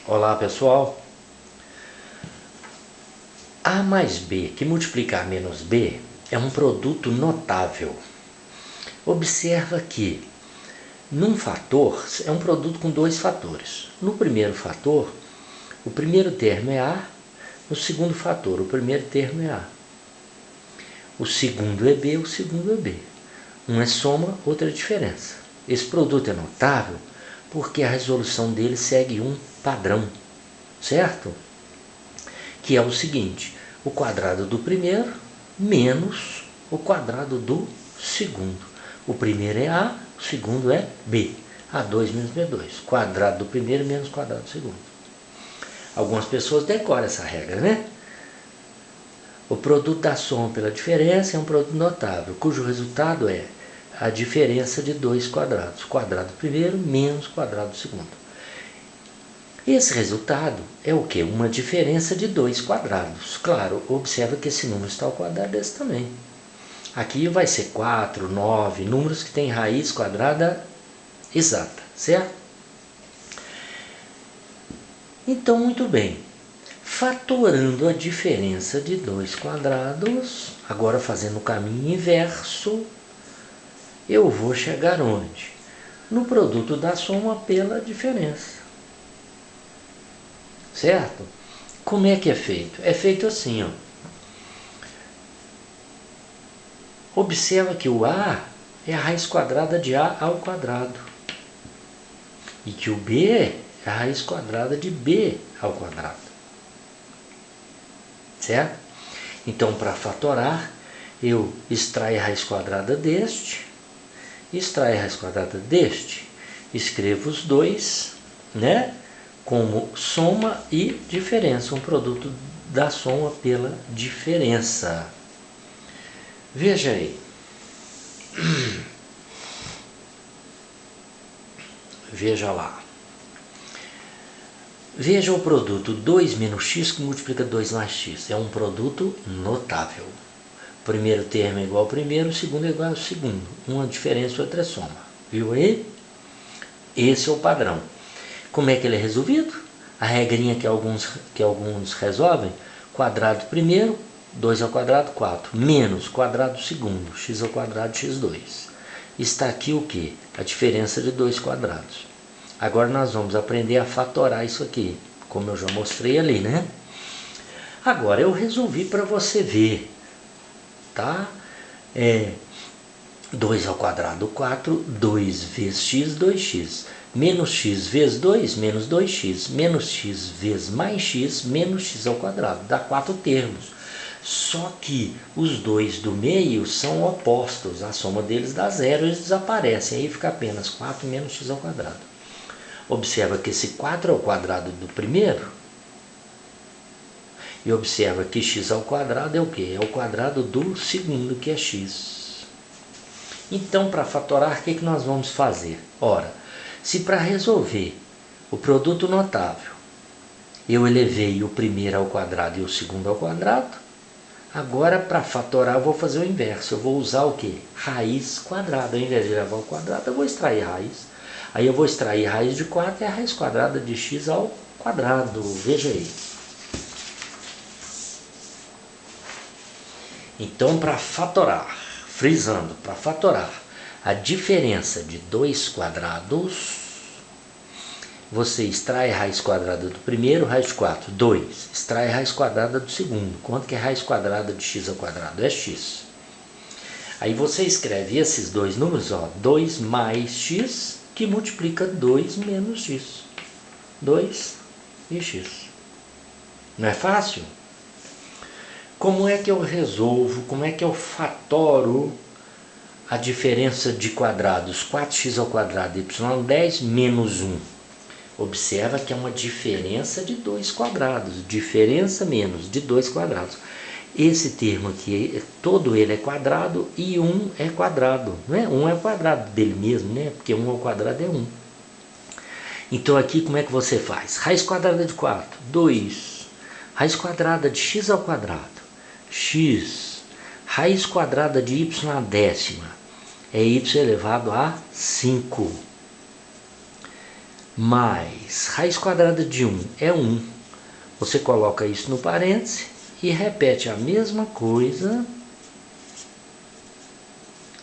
Olá pessoal, A mais B que multiplicar menos B é um produto notável. Observa que num fator é um produto com dois fatores. No primeiro fator, o primeiro termo é A, no segundo fator, o primeiro termo é A. O segundo é B, o segundo é B. Um é soma, outro é diferença. Esse produto é notável porque a resolução dele segue um padrão, certo? Que é o seguinte: o quadrado do primeiro menos o quadrado do segundo. O primeiro é A, o segundo é B. A2 menos B2. Quadrado do primeiro menos quadrado do segundo. Algumas pessoas decoram essa regra, né? O produto da soma pela diferença é um produto notável, cujo resultado é a diferença de dois quadrados. Quadrado do primeiro menos quadrado do segundo. Esse resultado é o quê? Uma diferença de dois quadrados. Claro, observa que esse número está ao quadrado desse também. Aqui vai ser 4, 9, números que têm raiz quadrada exata, certo? Então, muito bem. Fatorando a diferença de dois quadrados, agora fazendo o caminho inverso, eu vou chegar onde? No produto da soma pela diferença. Certo? Como é que é feito? É feito assim, ó. Observa que o A é a raiz quadrada de A ao quadrado. E que o B é a raiz quadrada de B ao quadrado. Certo? Então, para fatorar, eu extraio a raiz quadrada deste, extraio a raiz quadrada deste, escrevo os dois, né? Como soma e diferença, um produto da soma pela diferença. Veja aí. Veja lá. Veja o produto 2 menos x que multiplica 2 mais x. É um produto notável. O primeiro termo é igual ao primeiro, o segundo é igual ao segundo. Uma diferença, outra é soma. Viu aí? Esse é o padrão. Como é que ele é resolvido? A regrinha que alguns resolvem: quadrado primeiro, 2 ao quadrado, 4, menos quadrado segundo, x ao quadrado, x2. Está aqui o que? A diferença de dois quadrados. Agora nós vamos aprender a fatorar isso aqui, como eu já mostrei ali, né? Agora eu resolvi para você ver, tá? 2 ao quadrado, 4, 2 vezes x, 2x. Menos x vezes 2, menos 2x. Menos x vezes mais x, menos x ao quadrado. Dá 4 termos. Só que os dois do meio são opostos. A soma deles dá zero, eles desaparecem. Aí fica apenas 4 menos x ao quadrado. Observa que esse 4 é o quadrado do primeiro. E observa que x ao quadrado é o quê? É o quadrado do segundo, que é x. Então, para fatorar, o que nós vamos fazer? Ora, se para resolver o produto notável eu elevei o primeiro ao quadrado e o segundo ao quadrado, agora para fatorar eu vou fazer o inverso. Eu vou usar o quê? Raiz quadrada. Ao invés de elevar ao quadrado, eu vou extrair raiz. Aí eu vou extrair raiz de 4, é a raiz quadrada de x ao quadrado. Veja aí. Então, para fatorar, frisando, para fatorar a diferença de dois quadrados, você extrai a raiz quadrada do primeiro, raiz de 4, 2. Extrai a raiz quadrada do segundo. Quanto que é raiz quadrada de x ao quadrado? É x. Aí você escreve esses dois números, ó, 2 mais x, que multiplica 2 menos x. 2 e x. Não é fácil? Como é que eu resolvo, como é que eu fatoro a diferença de quadrados? 4x ao quadrado, y10 menos 1. Observa que é uma diferença de dois quadrados. Diferença menos de dois quadrados. Esse termo aqui, todo ele é quadrado e 1 é quadrado. Né? 1 é quadrado dele mesmo, né? Porque 1 ao quadrado é 1. Então aqui como é que você faz? Raiz quadrada de 4, 2. Raiz quadrada de x ao quadrado, x. Raiz quadrada de y à décima é y elevado a 5. mais raiz quadrada de 1 é 1. Você coloca isso no parêntese e repete a mesma coisa,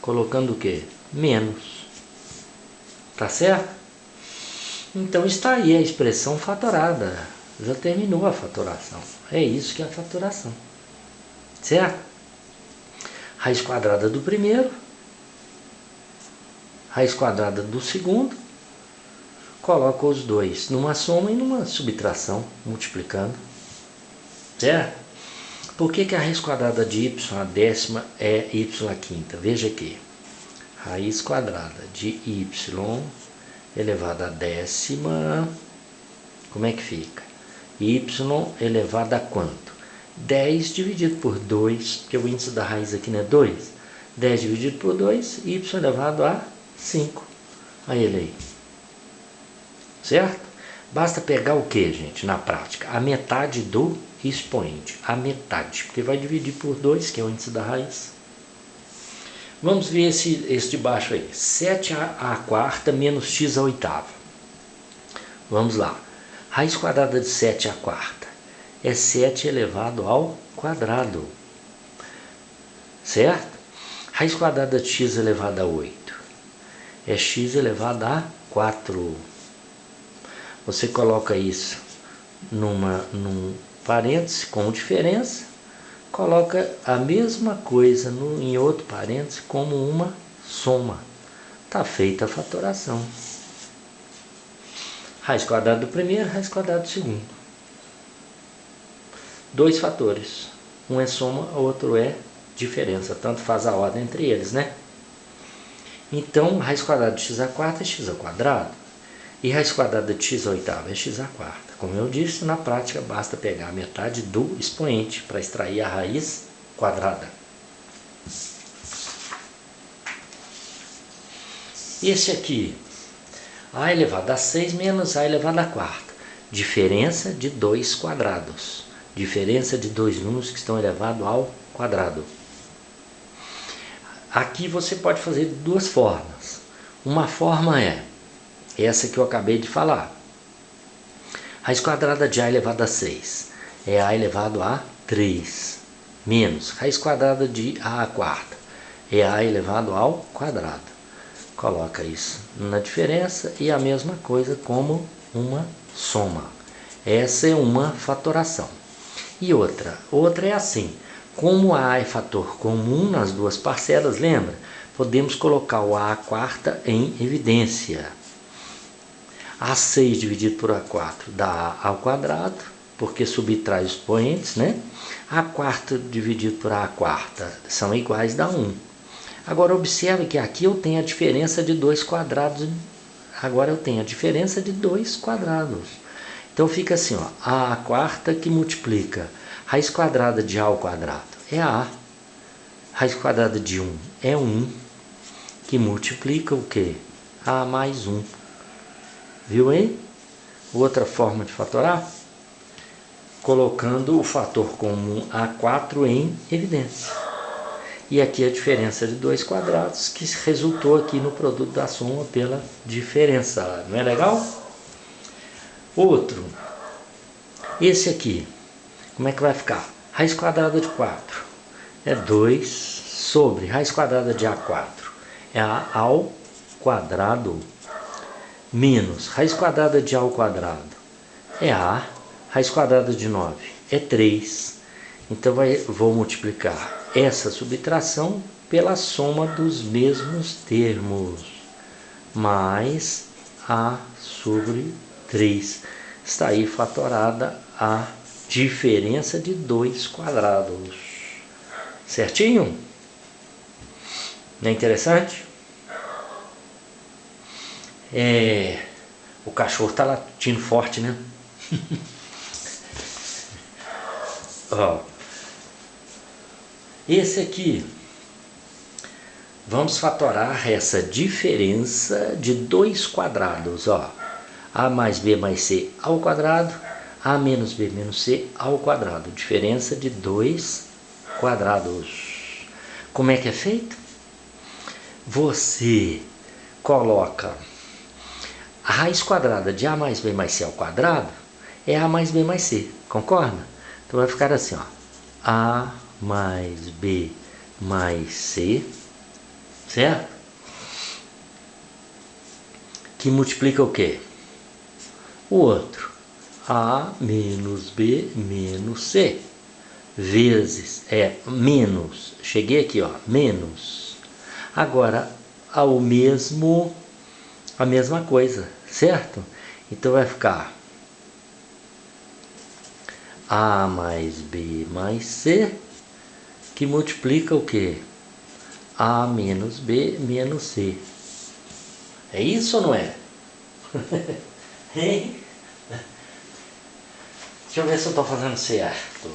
colocando o quê? Menos. Tá certo? Então está aí a expressão fatorada. Já terminou a fatoração. É isso que é a fatoração. Certo? Raiz quadrada do primeiro, raiz quadrada do segundo, coloca os dois numa soma e numa subtração, multiplicando. Certo? Por que a raiz quadrada de y, a décima, é y à quinta? Veja aqui. Raiz quadrada de y elevado à décima, como é que fica? Y elevado a quanto? 10 dividido por 2, porque o índice da raiz aqui não é 2. 10 dividido por 2, y elevado a 5. Aí ele aí. Certo? Basta pegar o que, gente, na prática? A metade do expoente. A metade, porque vai dividir por 2, que é o índice da raiz. Vamos ver esse de baixo aí. 7 à quarta menos x à oitava. Vamos lá. Raiz quadrada de 7 à quarta é 7 elevado ao quadrado. Certo? Raiz quadrada de x elevado a 8 é x elevado a 4. Você coloca isso num parêntese com diferença, coloca a mesma coisa em outro parêntese como uma soma. Está feita a fatoração. Raiz quadrada do primeiro, raiz quadrada do segundo. Dois fatores. Um é soma, o outro é diferença. Tanto faz a ordem entre eles, né? Então, raiz quadrada de x à quarta é x ao quadrado. E raiz quadrada de x à oitava é x à quarta. Como eu disse, na prática basta pegar a metade do expoente para extrair a raiz quadrada. Esse aqui, a elevado a 6 menos a elevado a quarta. Diferença de 2 quadrados. Diferença de dois números que estão elevados ao quadrado. Aqui você pode fazer de duas formas. Uma forma é essa que eu acabei de falar. Raiz quadrada de a elevado a 6 é a elevado a 3. Menos raiz quadrada de a à quarta é a elevado ao quadrado. Coloca isso na diferença e a mesma coisa como uma soma. Essa é uma fatoração. E outra é assim, como a é fator comum nas duas parcelas, lembra? Podemos colocar o a à quarta em evidência. A6 dividido por A4 dá A ao quadrado, porque subtrai os expoentes, né? A quarta dividido por A quarta são iguais, dá 1. Agora observe que aqui eu tenho a diferença de 2 quadrados. Agora eu tenho a diferença de 2 quadrados. Então fica assim, ó, a quarta que multiplica raiz quadrada de a ao quadrado é a. Raiz quadrada de 1 é 1, que multiplica o quê? A mais 1. Viu aí? Outra forma de fatorar? Colocando o fator comum A4 em evidência. E aqui a diferença de 2 quadrados, que resultou aqui no produto da soma pela diferença. Não é legal? Outro, esse aqui, como é que vai ficar? Raiz quadrada de 4 é 2 sobre raiz quadrada de A4 é A ao quadrado, menos raiz quadrada de A ao quadrado é A, raiz quadrada de 9 é 3. Então vou multiplicar essa subtração pela soma dos mesmos termos, mais A sobre 3. Está aí fatorada a diferença de 2 quadrados. Certinho? Não é interessante? O cachorro está latindo forte, né? Ó, esse aqui, vamos fatorar essa diferença de 2 quadrados, ó. A mais B mais C ao quadrado, A menos B menos C ao quadrado. Diferença de 2 quadrados. Como é que é feito? Você coloca A raiz quadrada de A mais B mais C ao quadrado é A mais B mais C, concorda? Então vai ficar assim, ó, A mais B mais C, certo? Que multiplica o quê? O outro, A menos B menos C, vezes, menos, cheguei aqui, ó, menos. Agora, a mesma coisa, certo? Então vai ficar A mais B mais C, que multiplica o quê? A menos B menos C. É isso ou não é? Hein? Deixa eu ver se eu estou fazendo certo.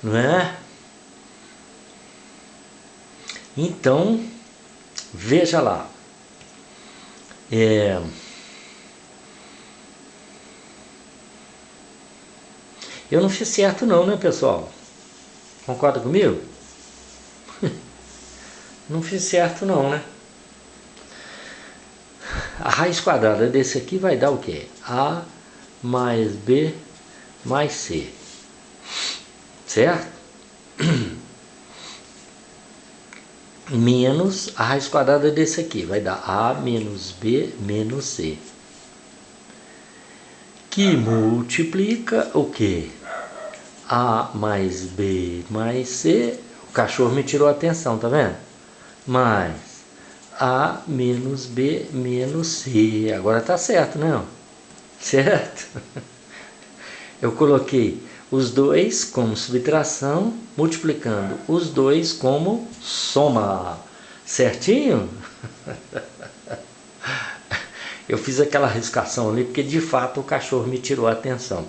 Não é? Então, veja lá. Eu não fiz certo não, né, pessoal? Concorda comigo? Não fiz certo não, né? A raiz quadrada desse aqui vai dar o quê? A mais B mais C. Certo? Menos a raiz quadrada desse aqui. Vai dar A menos B menos C. Que multiplica o quê? A mais B mais C. O cachorro me tirou a atenção, tá vendo? Mais A menos B menos C. Agora tá certo, né? Certo? Eu coloquei os dois como subtração, multiplicando os dois como soma. Certinho? Eu fiz aquela riscação ali porque de fato o cachorro me tirou a atenção.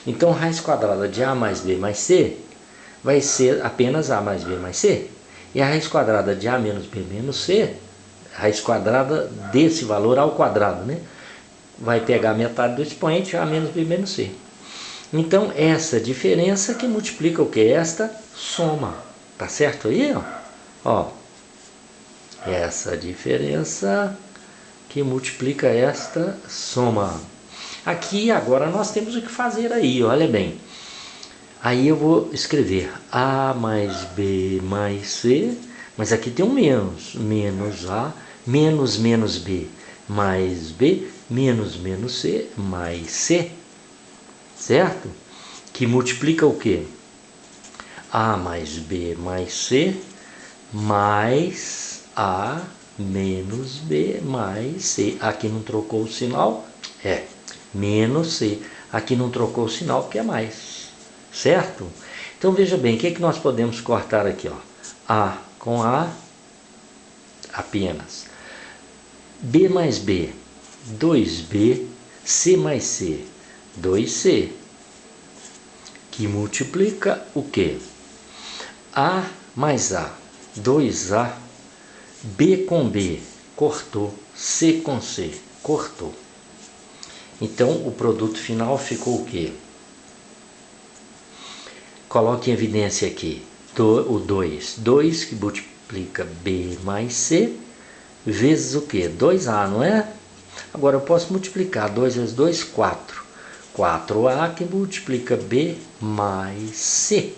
Então, raiz quadrada de A mais B mais C vai ser apenas A mais B mais C. E a raiz quadrada de A menos B menos C, raiz quadrada desse valor ao quadrado, né? Vai pegar metade do expoente, A menos B menos C. Então, essa diferença que multiplica o que? Esta soma. Tá certo aí? Ó, essa diferença que multiplica esta soma. Aqui, agora, nós temos o que fazer aí, olha bem. Aí eu vou escrever A mais B mais C, mas aqui tem um menos. Menos A, menos menos B, mais B, menos menos C, mais C. Certo? Que multiplica o quê? A mais B mais C, mais A menos B mais C. Aqui não trocou o sinal? Menos C. Aqui não trocou o sinal porque é mais. Certo? Então veja bem, o que é que nós podemos cortar aqui? Ó? A com A apenas. B mais B, 2B. C mais C, 2C. Que multiplica o quê? A mais A, 2A. B com B, cortou. C com C, cortou. Então, o produto final ficou o quê? Coloque em evidência aqui o 2. 2 que multiplica B mais C, vezes o quê? 2A, não é? Agora, eu posso multiplicar 2 vezes 2, 4. 4A que multiplica B mais C.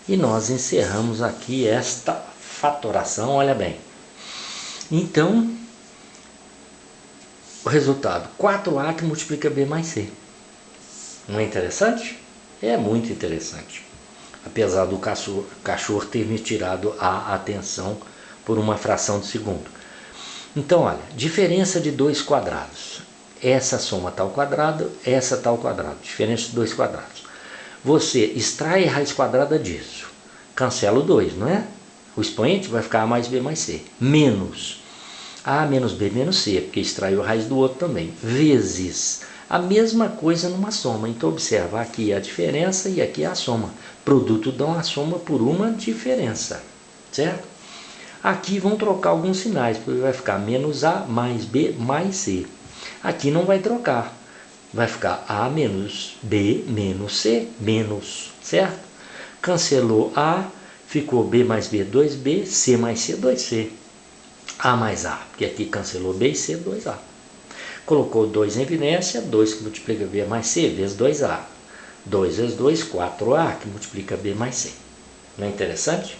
E nós encerramos aqui esta fatoração, olha bem. Então, o resultado, 4A que multiplica B mais C. Não é interessante? É muito interessante. Apesar do cachorro ter me tirado a atenção por uma fração de segundo. Então, olha, diferença de dois quadrados. Essa soma está ao quadrado, essa está ao quadrado. Diferença de dois quadrados. Você extrai a raiz quadrada disso. Cancela o 2, não é? O expoente vai ficar A mais B mais C. Menos A menos B menos C, porque extraiu a raiz do outro também. Vezes a mesma coisa numa soma. Então, observa, aqui a diferença e aqui a soma. Produto dão a soma por uma diferença. Certo? Aqui vão trocar alguns sinais, porque vai ficar menos A mais B mais C. Aqui não vai trocar. Vai ficar A menos B menos C, menos, certo? Cancelou A, ficou B mais B, 2B, C mais C, 2C. A mais A, porque aqui cancelou B e C, 2A. Colocou 2 em evidência, 2 que multiplica B mais C, vezes 2A. 2 vezes 2, 4A, que multiplica B mais C. Não é interessante?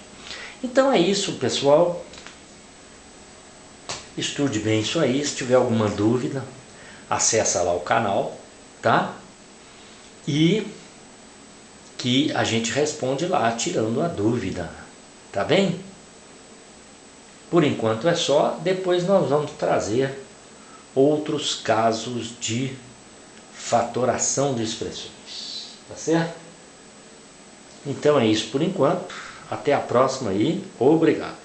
Então é isso, pessoal. Estude bem isso aí. Se tiver alguma dúvida, acessa lá o canal, tá? E que a gente responde lá, tirando a dúvida. Tá bem? Por enquanto é só. Depois nós vamos trazer outros casos de fatoração de expressões. Tá certo? Então é isso por enquanto. Até a próxima e obrigado.